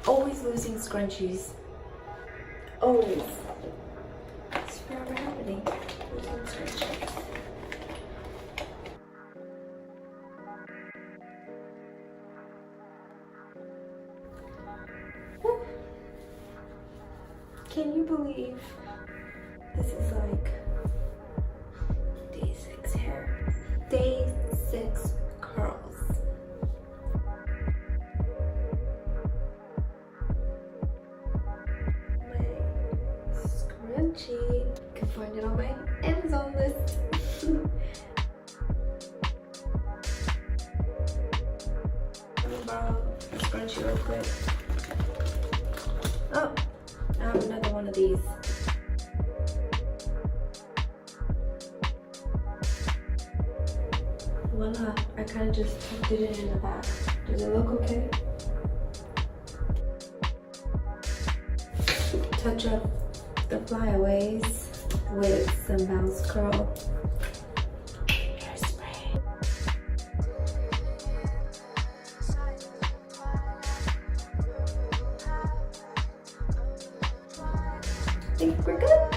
Always losing scrunchies. Always. It's forever happening. Losing scrunchies. Woo. Can you believe this is like day 6 hair? Day 6 curls. You can find it on my Amazon list. Let me borrow a scrunchie real quick. Oh, I have another one of these. Voila, I kind of just tucked it in the back. Does it look okay? Touch up the flyaways with some Bounce Curl Hairspray. I think we're good.